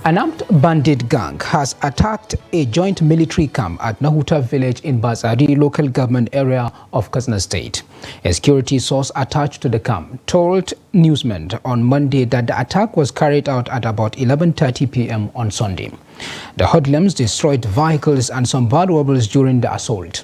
An armed bandit gang has attacked a joint military camp at Nahuta village in Bazari local government area of Katsina state. A security source attached to the camp told newsmen on Monday that the attack was carried out at about 11:30 p.m. on Sunday. The hoodlums destroyed vehicles and some valuables during the assault.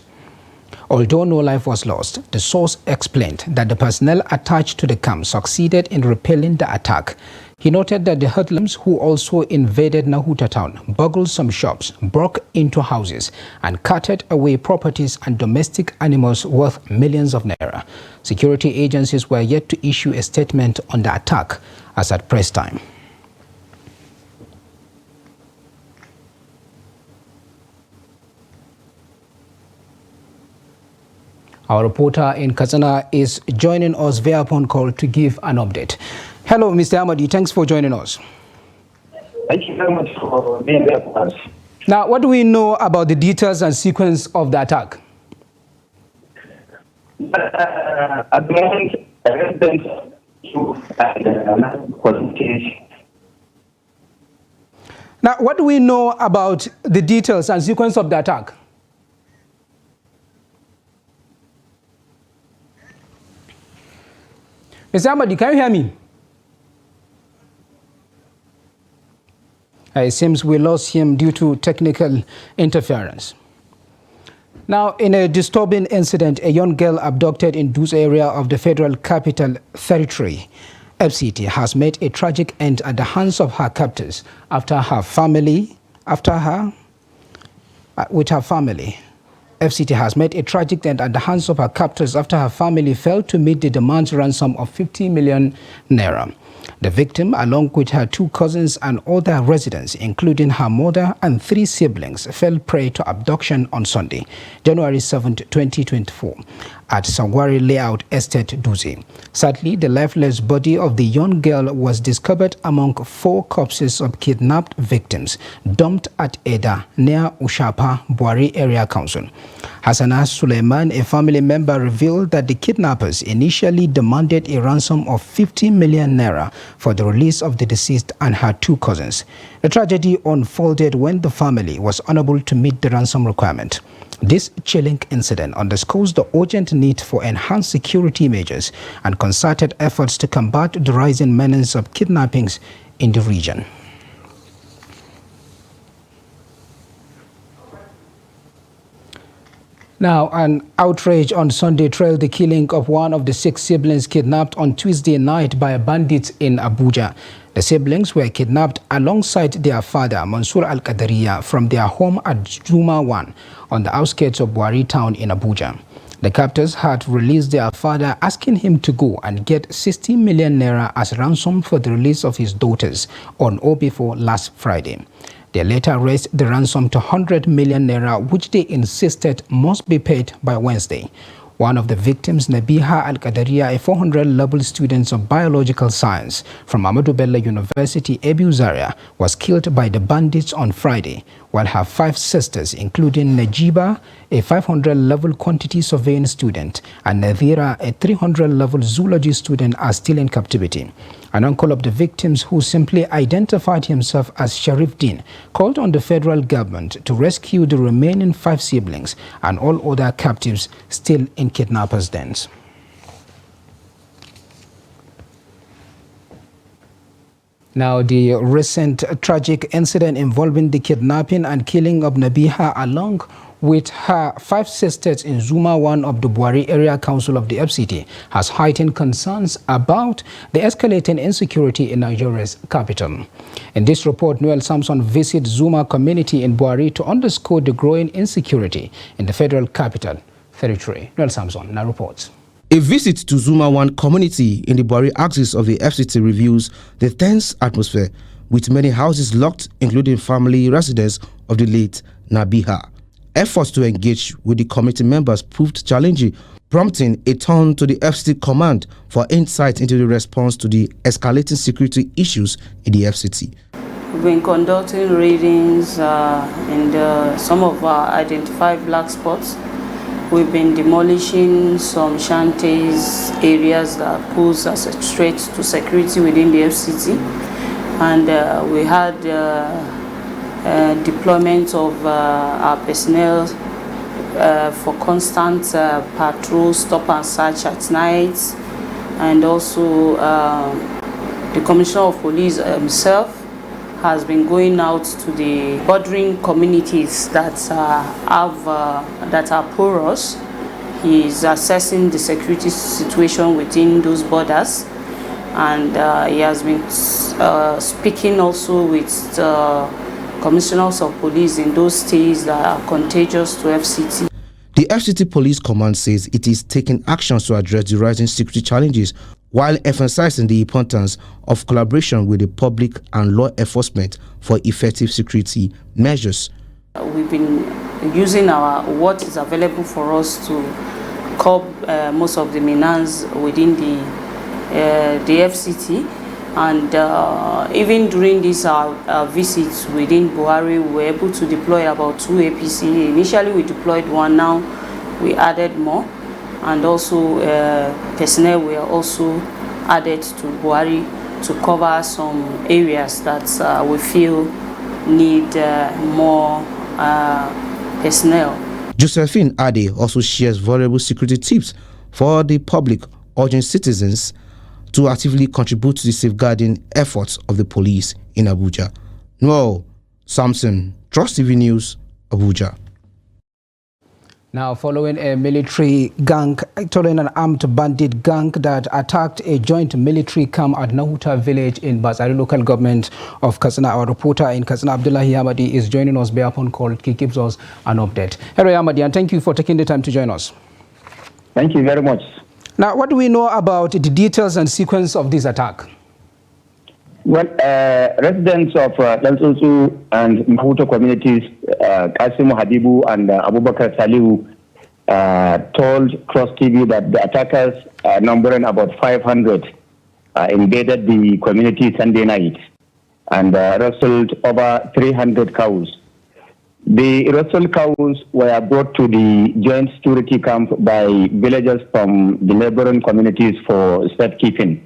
Although no life was lost, the source explained that the personnel attached to the camp succeeded in repelling the attack. He noted that the hoodlums, who also invaded Nahuta town, burgled some shops, broke into houses, and carted away properties and domestic animals worth millions of naira. Security agencies were yet to issue a statement on the attack as at press time. Our reporter in Katsina is joining us via phone call to give an update. Hello, Mr. Amadi. Thanks for joining us. Thank you very much for being there for us. Now, what do we know about the details and sequence of the attack? At the moment, residents Now, what do we know about the details and sequence of the attack? Mr. Amadi, can you hear me? It seems we lost him due to technical interference. Now, in a disturbing incident, a young girl abducted in Duz area of the Federal Capital Territory, FCT, has met a tragic end at the hands of her captors with her family. FCT has met a tragic end at the hands of her captors after her family failed to meet the demands ransom of 50 million naira. The victim, along with her two cousins and other residents, including her mother and three siblings, fell prey to abduction on Sunday, January 7, 2024, at Sangwari Layout Estate, Duzi. Sadly, the lifeless body of the young girl was discovered among 4 corpses of kidnapped victims dumped at Eda, near Ushapa, Buari Area Council. Hassana Suleiman, a family member, revealed that the kidnappers initially demanded a ransom of 50 million naira for the release of the deceased and her two cousins. The tragedy unfolded when the family was unable to meet the ransom requirement. This chilling incident underscores the urgent need for enhanced security measures and concerted efforts to combat the rising menace of kidnappings in the region. Now, an outrage on Sunday trailed the killing of one of the 6 siblings kidnapped on Tuesday night by bandits in Abuja. The siblings were kidnapped alongside their father, Mansour Al-Qadariya, from their home at Zuma 1 on the outskirts of Buari town in Abuja. The captors had released their father, asking him to go and get 60 million naira as ransom for the release of his daughters on or before last Friday. They later raised the ransom to 100 million naira, which they insisted must be paid by Wednesday. One of the victims, Nabiha Al-Qadariya, a 400-level student of biological science from Ahmadu Bello University, Abu Zaria, was killed by the bandits on Friday, while her 5 sisters, including Najiba, a 500-level quantity surveying student, and Nadhira, a 300-level zoology student, are still in captivity. An uncle of the victims, who simply identified himself as Sharif Din, called on the federal government to rescue the remaining 5 siblings and all other captives still in kidnappers' dens. Now, the recent tragic incident involving the kidnapping and killing of Nabiha along with her 5 sisters in Zuma 1 of the Buari Area Council of the FCT has heightened concerns about the escalating insecurity in Nigeria's capital. In this report, Noel Samson visits Zuma community in Buari to underscore the growing insecurity in the Federal Capital Territory. Noel Samson now reports. A visit to Zuma 1 community in the Buari axis of the FCT reveals the tense atmosphere, with many houses locked, including family residents of the late Nabiha. Efforts to engage with the committee members proved challenging, prompting a turn to the FCT command for insight into the response to the escalating security issues in the FCT. We've been conducting readings in some of our identified black spots. We've been demolishing some shanties, areas that pose as a threat to security within the FCT. and we had deployment of our personnel for constant patrol, stop and search at night, and also the Commissioner of Police himself has been going out to the bordering communities that are porous. He is assessing the security situation within those borders, and he has been speaking also with commissioners of police in those states that are contagious to FCT. The FCT Police Command says it is taking actions to address the rising security challenges while emphasizing the importance of collaboration with the public and law enforcement for effective security measures. We've been using what is available for us to curb most of the menace within the FCT, and even during this visits within Buhari, we were able to deploy about 2 APC. Initially we deployed 1, now we added more, and also personnel were also added to Buhari to cover some areas that we feel need more personnel. Josephine Ade also shares valuable security tips for the public, urging citizens to actively contribute to the safeguarding efforts of the police in Abuja. Noel Samson, Trust TV News, Abuja. Now, following an armed bandit gang that attacked a joint military camp at Nahuta village in Bazari local government of Katsina, our reporter in Katsina, Abdullahi Hamadi, is joining us by upon call. He gives us an update. Hello, Hamadi, and thank you for taking the time to join us. Thank you very much. Now, what do we know about the details and sequence of this attack? Well, residents of Dansusu and Mahuto communities, Kasim Habibu and Abubakar Salihu, told Cross TV that the attackers, numbering about 500, invaded the community Sunday night and rustled over 300 cows. The rustled cows were brought to the joint security camp by villagers from the neighboring communities for safekeeping,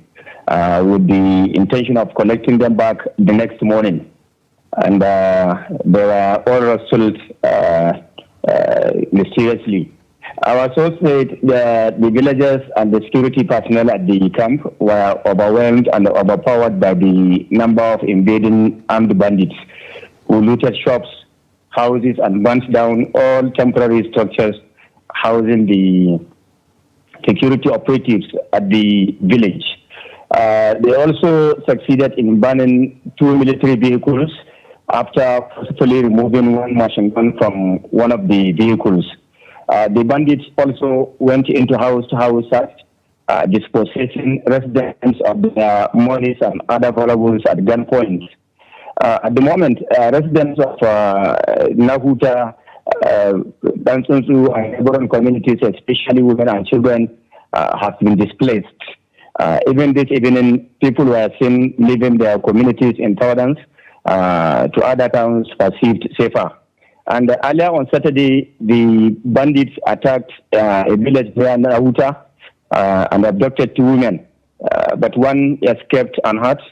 with the intention of collecting them back the next morning. And they were all rustled mysteriously. Our source said that the villagers and the security personnel at the camp were overwhelmed and overpowered by the number of invading armed bandits who looted shops, houses, and burnt down all temporary structures housing the security operatives at the village. They also succeeded in burning 2 military vehicles after forcefully removing 1 machine gun from one of the vehicles. The bandits also went into house-to-house search, dispossessing residents of their monies and other valuables at gunpoint. At the moment, residents of Nahuta, Dansunsu, and neighboring communities, especially women and children, have been displaced. Even this evening, people were seen leaving their communities in thousands to other towns perceived safer. And earlier on Saturday, the bandits attacked a village near Nahuta and abducted 2 women, but one escaped unhurt,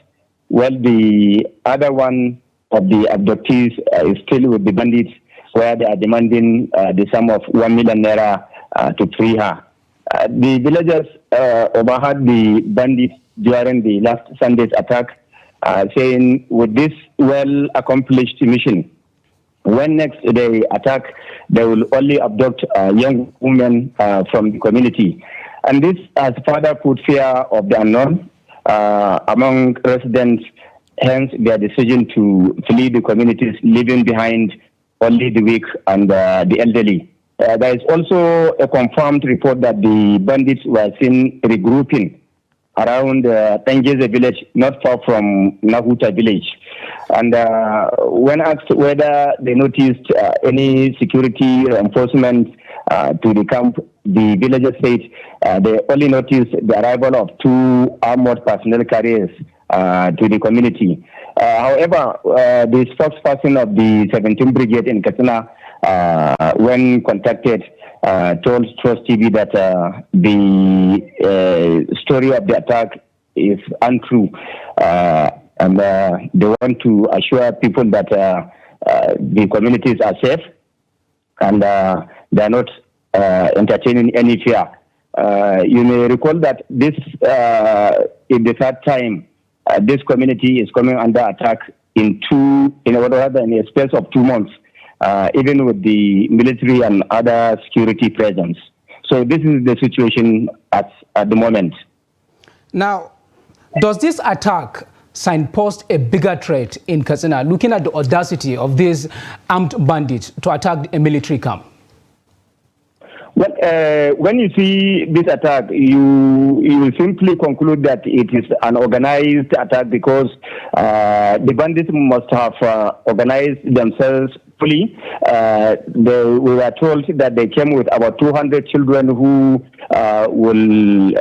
while the other one of the abductees is still with the bandits, where they are demanding the sum of 1 million naira to free her. The villagers overheard the bandits during the last Sunday's attack, saying, with this well-accomplished mission, when next they attack, they will only abduct young women from the community. And this has further put fear of the unknown among residents, hence their decision to flee the communities, leaving behind only the weak and the elderly. There is also a confirmed report that the bandits were seen regrouping around Tangeze village, not far from Nahuta village. And when asked whether they noticed any security enforcement to the camp, the villagers said they only noticed the arrival of 2 armored personnel carriers to the community. However, the spokesperson of the 17th Brigade in Katsina, when contacted, told Trust TV that the story of the attack is untrue. and they want to assure people that the communities are safe and they are not entertaining any fear. You may recall that this is the third time this community is coming under attack in a space of 2 months, even with the military and other security presence. So this is the situation at the moment. Now, does this attack signpost a bigger threat in Katsina, looking at the audacity of these armed bandits to attack a military camp? Well, when you see this attack, you will simply conclude that it is an organized attack because the bandits must have organized themselves fully. We were told that they came with about 200 children who will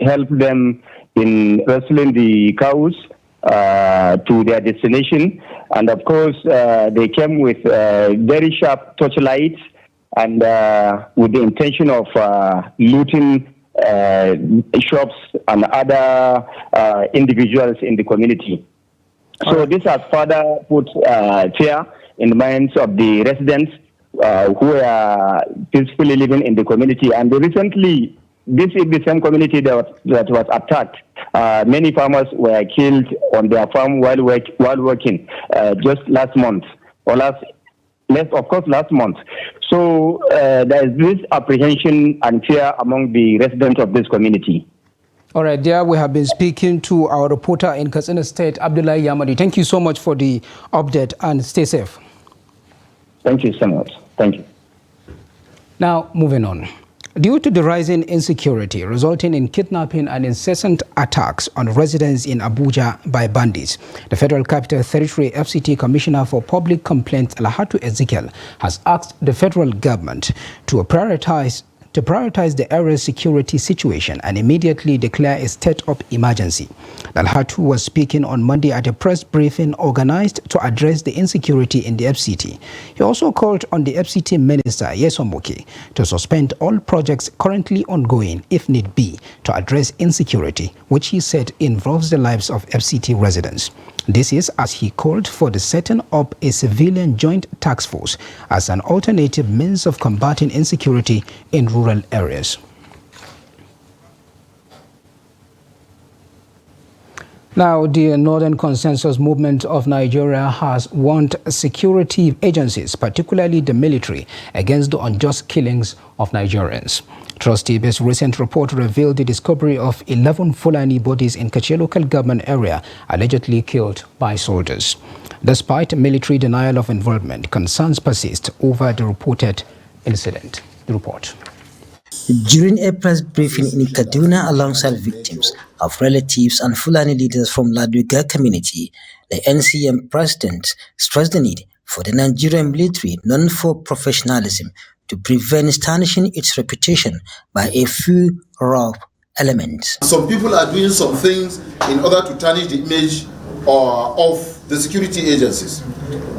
help them in wrestling the cows to their destination. And of course, they came with very sharp torchlights and with the intention of looting shops and other individuals in the community. So this has further put fear in the minds of the residents who are peacefully living in the community. And recently, this is the same community that was attacked. Many farmers were killed on their farm while working just last month, or last month. So there is this apprehension and fear among the residents of this community. All right, there we have been speaking to our reporter in Katsina State, Abdullahi Yamadi. Thank you so much for the update and stay safe. Thank you so much. Thank you. Now, moving on. Due to the rising insecurity resulting in kidnapping and incessant attacks on residents in Abuja by bandits, the Federal Capital Territory FCT Commissioner for Public Complaints, Alhatu Ezekiel, has asked the federal government to prioritize the area's security situation and immediately declare a state of emergency. Alhatu was speaking on Monday at a press briefing organized to address the insecurity in the FCT. He also called on the FCT Minister, Nyesom Wike, to suspend all projects currently ongoing, if need be, to address insecurity, which he said involves the lives of FCT residents. This is as he called for the setting up a civilian joint task force as an alternative means of combating insecurity in rural areas. Now, the Northern Consensus Movement of Nigeria has warned security agencies, particularly the military, against the unjust killings of Nigerians. Trust TV's recent report revealed the discovery of 11 Fulani bodies in Katsina local government area allegedly killed by soldiers. Despite military denial of involvement, concerns persist over the reported incident. The report. During a press briefing in Kaduna alongside victims of relatives and Fulani leaders from Ladwiga community, the NCM president stressed the need for the Nigerian military, known for professionalism, to prevent tarnishing its reputation by a few rough elements. Some people are doing some things in order to tarnish the image of the security agencies.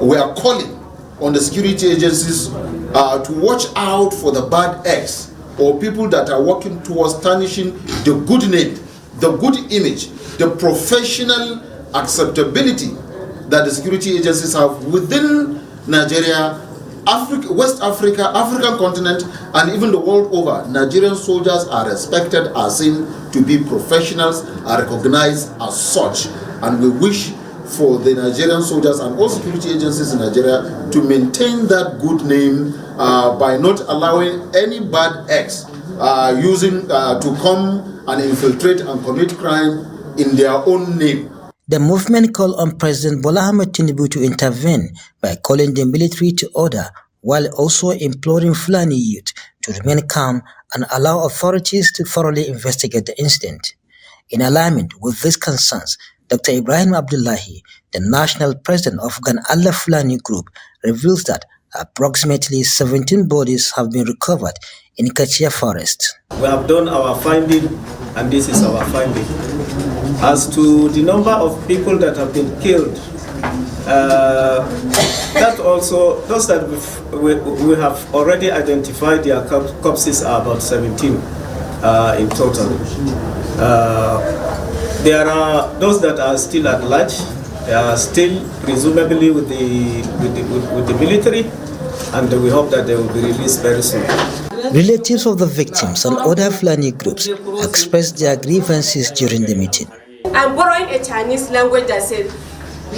We are calling on the security agencies to watch out for the bad acts or people that are working towards tarnishing the good name, the good image, the professional acceptability that the security agencies have within Nigeria, Africa, West Africa, African continent, and even the world over. Nigerian soldiers are respected, are seen to be professionals, are recognized as such, and we wish for the Nigerian soldiers and all security agencies in Nigeria to maintain that good name by not allowing any bad acts to come and infiltrate and commit crime in their own name. The movement called on President Bola Ahmed Tinubu to intervene by calling the military to order, while also imploring Fulani youth to remain calm and allow authorities to thoroughly investigate the incident. In alignment with these concerns, Dr. Ibrahim Abdullahi, the national president of Gan Allah Fulani Group, reveals that approximately 17 bodies have been recovered in Katsina forest. We have done our finding, and this is our finding. As to the number of people that have been killed, that also, those that we have already identified, their corpses are about 17 in total. There are those that are still at large. They are still presumably with the military, and we hope that they will be released very soon. Relatives of the victims and other Fulani groups expressed their grievances during the meeting. I'm borrowing a Chinese language that says,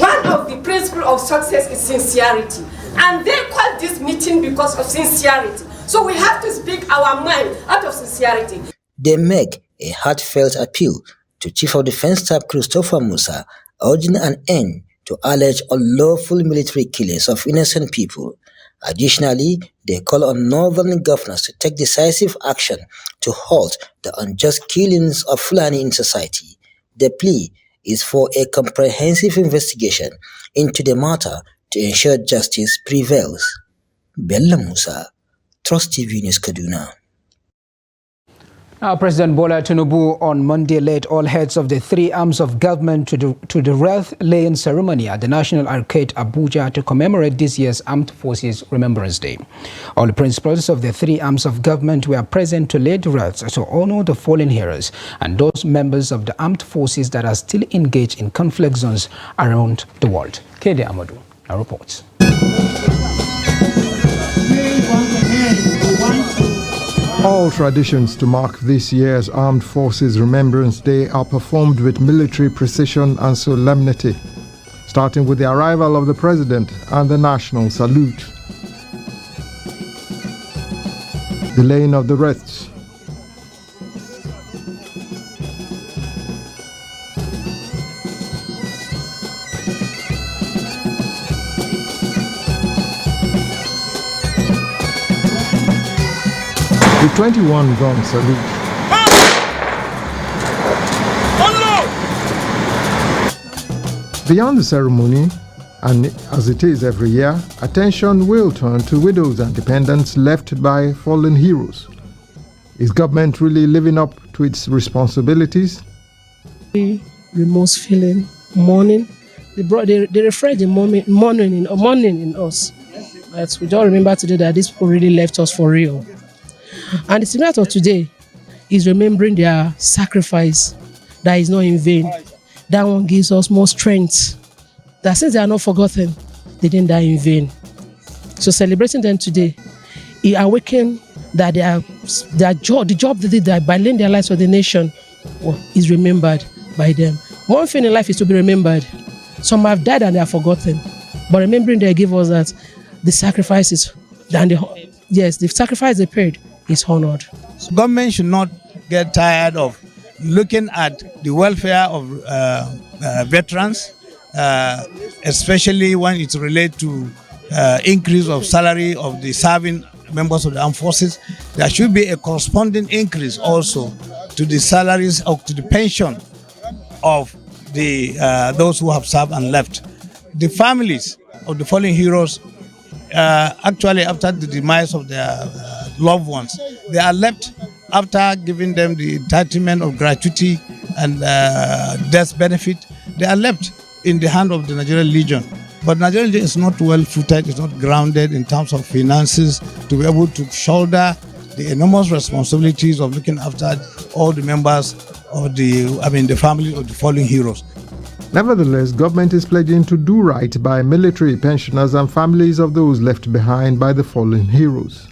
one of the principles of success is sincerity. And they call this meeting because of sincerity. So we have to speak our mind out of sincerity. They make a heartfelt appeal to Chief of Defense Staff Christopher Musa, urging an end to alleged unlawful military killings of innocent people. Additionally, they call on northern governors to take decisive action to halt the unjust killings of Fulani in society. The plea is for a comprehensive investigation into the matter to ensure justice prevails. Bella Musa, Trust TV News, Kaduna. Now, President Bola Tinubu on Monday led all heads of the three arms of government to the wreath-laying ceremony at the National Arcade, Abuja, to commemorate this year's Armed Forces Remembrance Day. All the principals of the three arms of government were present to lay the wreaths to honor the fallen heroes and those members of the armed forces that are still engaged in conflict zones around the world. Kede Amadou now reports. All traditions to mark this year's Armed Forces Remembrance Day are performed with military precision and solemnity, starting with the arrival of the President and the national salute. The laying of the wreaths. The 21-gun salute. Beyond the ceremony, and as it is every year, attention will turn to widows and dependents left by fallen heroes. Is government really living up to its responsibilities? Remorse feeling, mourning. They refresh the mourning in us. But we don't remember today that these people really left us for real. And the spirit of today is remembering their sacrifice that is not in vain. That one gives us more strength. That since they are not forgotten, they didn't die in vain. So celebrating them today, it awakens that the job they did by laying their lives for the nation is remembered by them. One thing in life is to be remembered. Some have died and they are forgotten. But remembering they give us that the sacrifices, the sacrifice they paid is honored. Government should not get tired of looking at the welfare of veterans, especially when it relates to increase of salary of the serving members of the armed forces. There should be a corresponding increase also to the salaries or to the pension of the those who have served and left. The families of the fallen heroes, actually after the demise of their loved ones, they are left after giving them the entitlement of gratuity and death benefit. They are left in the hand of the Nigerian Legion. But Nigerian Legion is not well-footed, it's not grounded in terms of finances to be able to shoulder the enormous responsibilities of looking after all the members of the family of the fallen heroes. Nevertheless, government is pledging to do right by military pensioners and families of those left behind by the fallen heroes.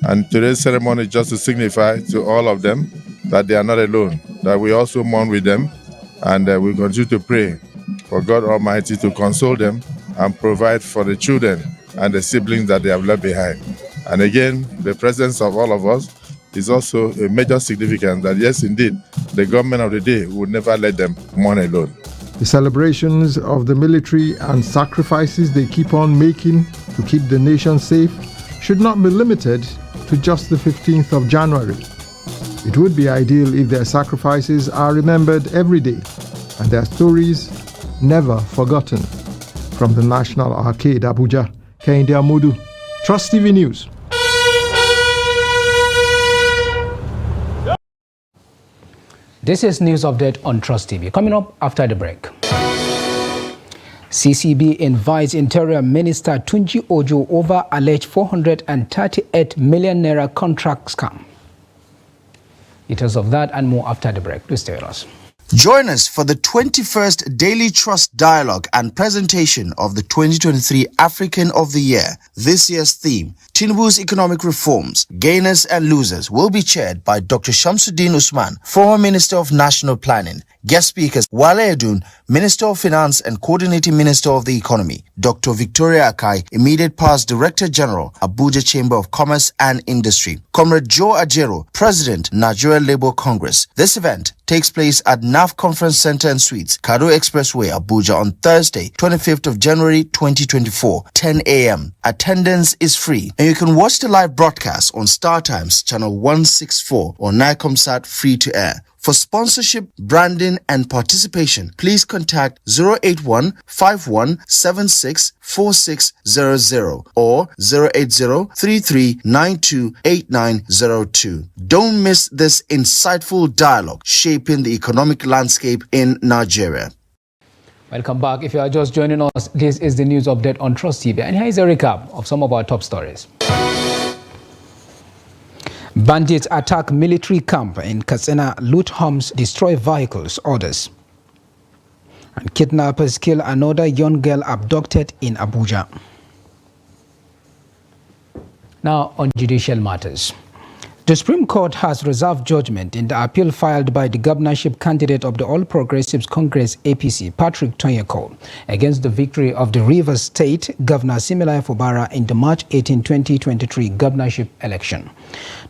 And today's ceremony is just to signify to all of them that they are not alone, that we also mourn with them, and we continue to pray for God Almighty to console them and provide for the children and the siblings that they have left behind. And again, the presence of all of us is also a major significance that yes, indeed, the government of the day would never let them mourn alone. The celebrations of the military and sacrifices they keep on making to keep the nation safe should not be limited to just the 15th of January. It would be ideal if their sacrifices are remembered every day and their stories never forgotten. From the National Arcade, Abuja, Kehinde Amodu, Trust TV News. This is News Update on Trust TV. Coming up after the break. CCB invites Interior Minister Tunji Ojo over alleged 438 million naira contract scam. Details of that and more after the break. Please stay with us. Join us for the 21st Daily Trust Dialogue and presentation of the 2023 African of the Year. This year's theme, Tinubu's Economic Reforms, Gainers and Losers, will be chaired by Dr. Shamsuddin Usman, former Minister of National Planning. Guest speakers, Wale Edun, Minister of Finance and Coordinating Minister of the Economy, Dr. Victoria Akai, Immediate Past Director General, Abuja Chamber of Commerce and Industry, Comrade Joe Ajero, President, Nigeria Labour Congress. This event takes place at NAF Conference Center and Suites, Kado Expressway, Abuja on Thursday, 25th of January 2024, 10 a.m. Attendance is free, and you can watch the live broadcast on Star Times Channel 164 or Nicomsat free to air. For sponsorship, branding, and participation, please contact 081-5176-4600 or 080-3392-8902. Don't miss this insightful dialogue shaping the economic landscape in Nigeria. Welcome back. If you are just joining us, this is the news update on Trust TV. And here is a recap of some of our top stories. Bandits attack military camp in Katsina, loot homes, destroy vehicles, orders. And kidnappers kill another young girl abducted in Abuja. Now on judicial matters. The Supreme Court has reserved judgment in the appeal filed by the governorship candidate of the All Progressives Congress APC, Patrick Tonyekol, against the victory of the Rivers State Governor Similai Fubara in the March 18, 2023 governorship election.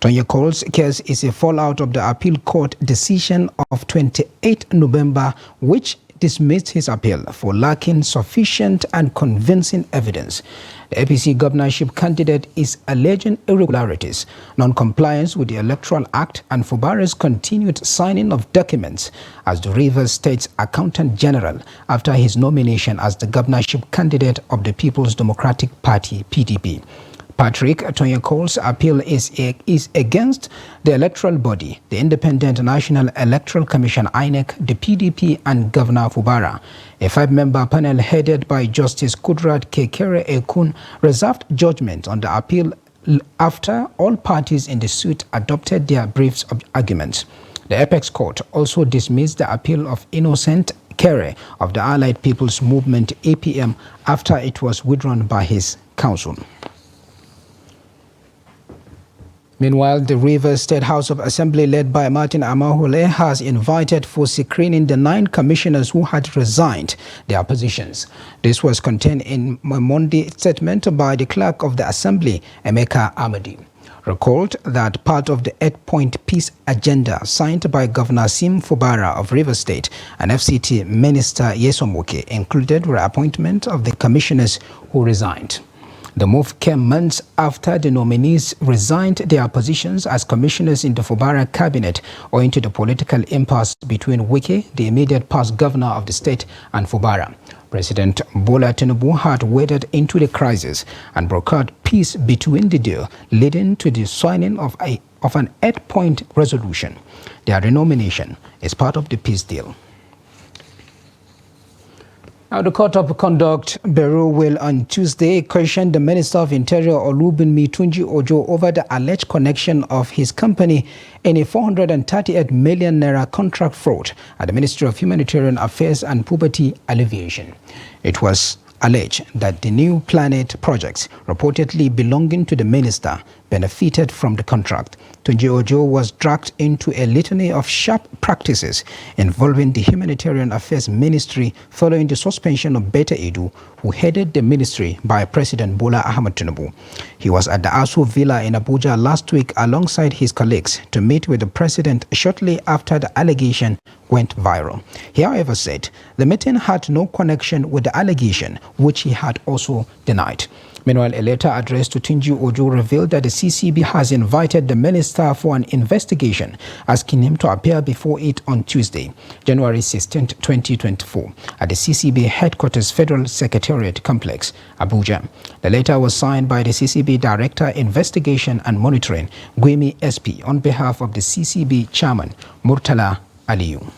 Tonyekol's case is a fallout of the appeal court decision of 28 November, which dismissed his appeal for lacking sufficient and convincing evidence. The APC governorship candidate is alleging irregularities, non-compliance with the Electoral Act, and Fubara's continued signing of documents as the Rivers State's Accountant General after his nomination as the governorship candidate of the People's Democratic Party, PDP. Patrick Tonyekol's appeal is against the electoral body, the Independent National Electoral Commission, INEC, the PDP, and Governor Fubara. A 5-member panel headed by Justice Kudrat Kekere Ekun reserved judgment on the appeal after all parties in the suit adopted their briefs of arguments. The Apex Court also dismissed the appeal of Innocent Kere of the Allied People's Movement, APM, after it was withdrawn by his counsel. Meanwhile, the Rivers State House of Assembly, led by Martin Amahule, has invited for screening the 9 commissioners who had resigned their positions. This was contained in a Monday statement by the clerk of the Assembly, Emeka Amadi. Recalled that part of the 8-point peace agenda signed by Governor Sim Fubara of Rivers State and FCT Minister Yesomoke included reappointment of the commissioners who resigned. The move came months after the nominees resigned their positions as commissioners in the Fubara cabinet owing to the political impasse between Wike, the immediate past governor of the state, and Fubara. President Bola Tinubu had waded into the crisis and brokered peace between the two, leading to the signing of an 8-point resolution. Their renomination is part of the peace deal. Now, the Court of Conduct Bureau will on Tuesday question the Minister of Interior Olubunmi Tunji Ojo over the alleged connection of his company in a 438 million naira contract fraud at the Ministry of Humanitarian Affairs and Poverty Alleviation. It was alleged that the New Planet projects, reportedly belonging to the minister, benefited from the contract. Tunji Ojo was dragged into a litany of sharp practices involving the Humanitarian Affairs Ministry following the suspension of Beta Edu, who headed the ministry by President Bola Ahmed Tinubu. He was at the Aso Villa in Abuja last week alongside his colleagues to meet with the president shortly after the allegation went viral. He, however, said the meeting had no connection with the allegation, which he had also denied. Meanwhile, a letter addressed to Tunji Ojo revealed that the CCB has invited the minister for an investigation, asking him to appear before it on Tuesday, January 16, 2024, at the CCB Headquarters Federal Secretariat Complex, Abuja. The letter was signed by the CCB Director, Investigation and Monitoring, Gwemi SP, on behalf of the CCB Chairman, Murtala Aliyu.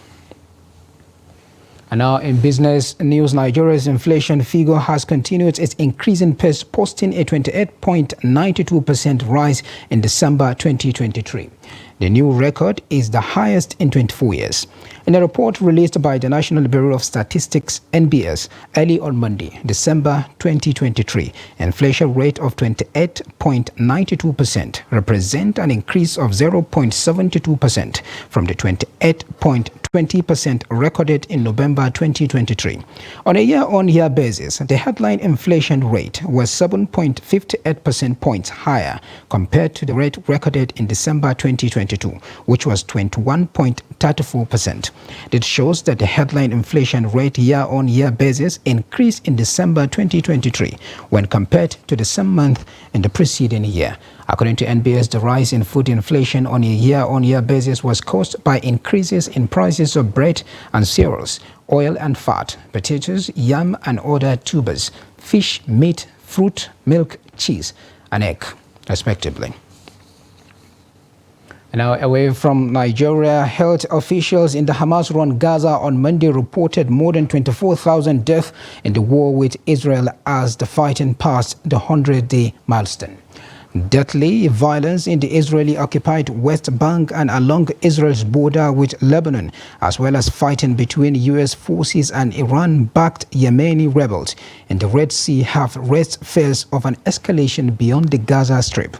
And now in business news, Nigeria's inflation figure has continued its increasing pace, posting a 28.92% rise in December 2023. The new record is the highest in 24 years. In a report released by the National Bureau of Statistics, NBS, early on Monday, December 2023, inflation rate of 28.92% represent an increase of 0.72% from the 28.20% recorded in November 2023. On a year-on-year basis, the headline inflation rate was 7.58% points higher compared to the rate recorded in December 2022, which was 21.34%. It shows that the headline inflation rate year-on-year basis increased in December 2023 when compared to the same month in the preceding year. According to NBS, the rise in food inflation on a year-on-year basis was caused by increases in prices of bread and cereals, oil and fat, potatoes, yam and other tubers, fish, meat, fruit, milk, cheese, and egg, respectively. Now, away from Nigeria, health officials in the Hamas-run Gaza on Monday reported more than 24,000 deaths in the war with Israel as the fighting passed the 100-day milestone. Deadly violence in the Israeli-occupied West Bank and along Israel's border with Lebanon, as well as fighting between U.S. forces and Iran-backed Yemeni rebels in the Red Sea have raised fears of an escalation beyond the Gaza Strip.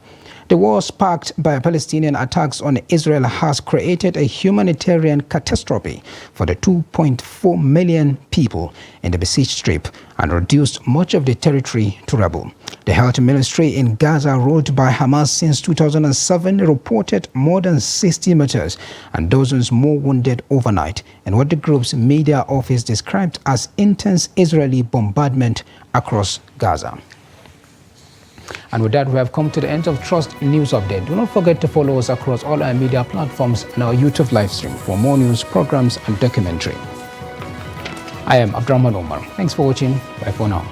The war sparked by Palestinian attacks on Israel has created a humanitarian catastrophe for the 2.4 million people in the besieged strip and reduced much of the territory to rubble. The health ministry in Gaza, ruled by Hamas since 2007, reported more than 60 martyrs and dozens more wounded overnight in what the group's media office described as intense Israeli bombardment across Gaza. And with that, we have come to the end of Trust News Update. Do not forget to follow us across all our media platforms and our YouTube live stream for more news, programs, and documentary. I am Abdurrahman Omar. Thanks for watching. Bye for now.